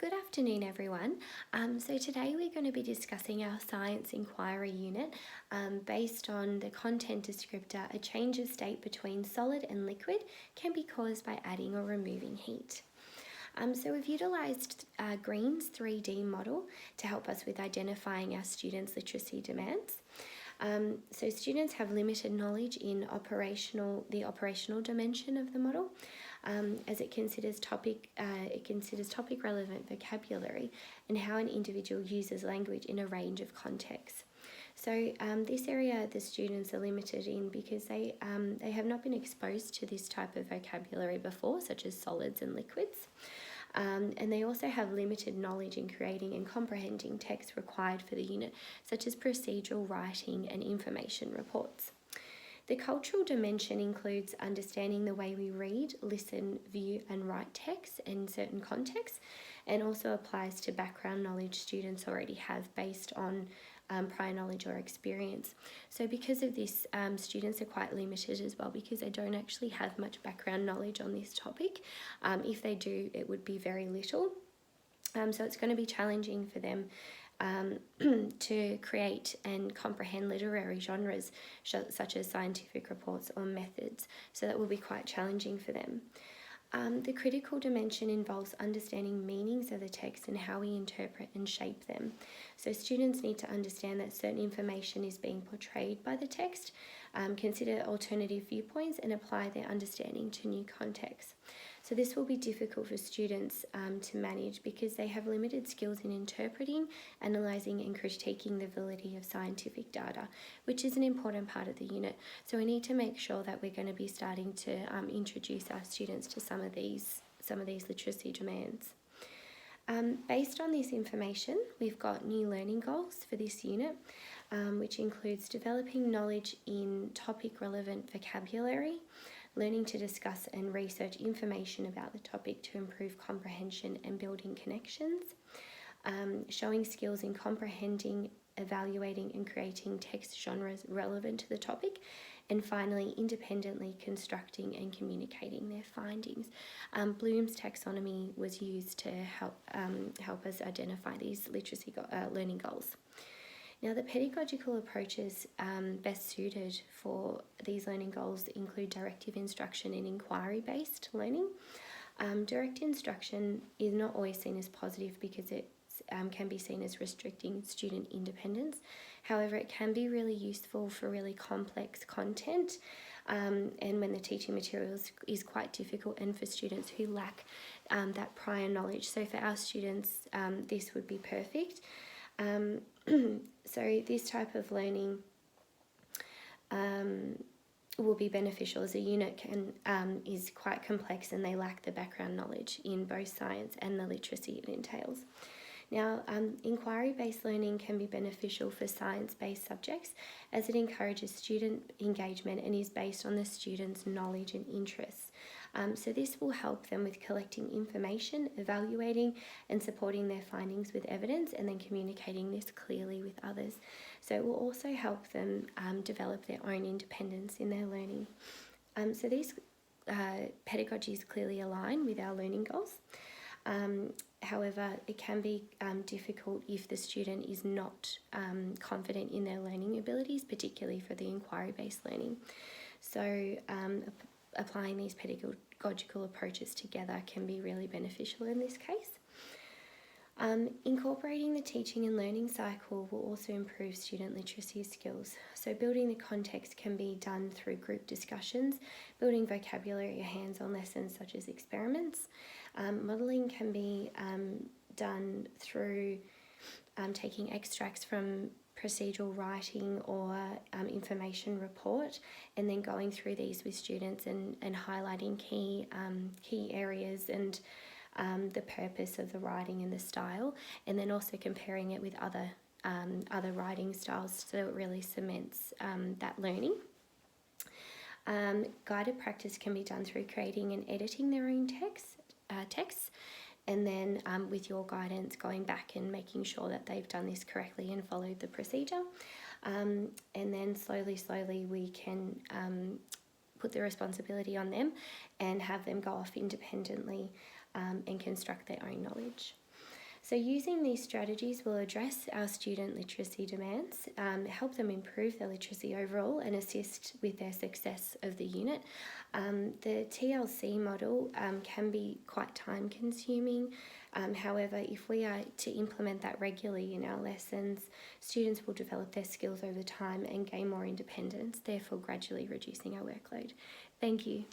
Good afternoon, everyone. So today we're going to be discussing our science inquiry unit based on the content descriptor. A change of state between solid and liquid can be caused by adding or removing heat. So we've utilised Green's 3D model to help us with identifying our students' literacy demands. So students have limited knowledge in the operational dimension of the model, as it considers topic relevant vocabulary and how an individual uses language in a range of contexts. So this area the students are limited in because they have not been exposed to this type of vocabulary before, such as solids and liquids. And they also have limited knowledge in creating and comprehending text required for the unit, such as procedural writing and information reports. The cultural dimension includes understanding the way we read, listen, view and write text in certain contexts, and also applies to background knowledge students already have based on prior knowledge or experience. So because of this, students are quite limited as well because they don't actually have much background knowledge on this topic. If they do, it would be very little. So it's going to be challenging for them to create and comprehend literary genres such as scientific reports or methods. So that will be quite challenging for them. The critical dimension involves understanding meanings of the text and how we interpret and shape them. So students need to understand that certain information is being portrayed by the text, consider alternative viewpoints and apply their understanding to new contexts. So this will be difficult for students to manage because they have limited skills in interpreting, analysing and critiquing the validity of scientific data, which is an important part of the unit. So we need to make sure that we're going to be starting to introduce our students to some of these literacy demands. Based on this information, we've got new learning goals for this unit, which includes developing knowledge in topic relevant vocabulary, learning to discuss and research information about the topic to improve comprehension and building connections, showing skills in comprehending, evaluating and creating text genres relevant to the topic, and finally independently constructing and communicating their findings. Bloom's taxonomy was used to help us identify these literacy learning goals. Now, the pedagogical approaches best suited for these learning goals include directive instruction and inquiry-based learning. Direct instruction is not always seen as positive because it can be seen as restricting student independence. However, it can be really useful for really complex content and when the teaching material is quite difficult and for students who lack that prior knowledge. So for our students, this would be perfect. So this type of learning will be beneficial as a unit is quite complex and they lack the background knowledge in both science and the literacy it entails. Now, inquiry-based learning can be beneficial for science-based subjects as it encourages student engagement and is based on the students' knowledge and interests. So this will help them with collecting information, evaluating and supporting their findings with evidence and then communicating this clearly with others. So it will also help them develop their own independence in their learning. So these pedagogies clearly align with our learning goals. However, it can be difficult if the student is not confident in their learning abilities, particularly for the inquiry-based learning. So applying these pedagogical approaches together can be really beneficial in this case. Incorporating the teaching and learning cycle will also improve student literacy skills. So building the context can be done through group discussions, building vocabulary or hands-on lessons such as experiments. Modelling can be done through taking extracts from procedural writing or information report and then going through these with students and highlighting key areas and the purpose of the writing and the style, and then also comparing it with other writing styles so it really cements that learning. Guided practice can be done through creating and editing their own texts and then with your guidance going back and making sure that they've done this correctly and followed the procedure. And then slowly we can put the responsibility on them and have them go off independently and construct their own knowledge. So using these strategies will address our student literacy demands, help them improve their literacy overall and assist with their success of the unit. The TLC model can be quite time consuming. However, if we are to implement that regularly in our lessons, students will develop their skills over time and gain more independence, therefore gradually reducing our workload. Thank you.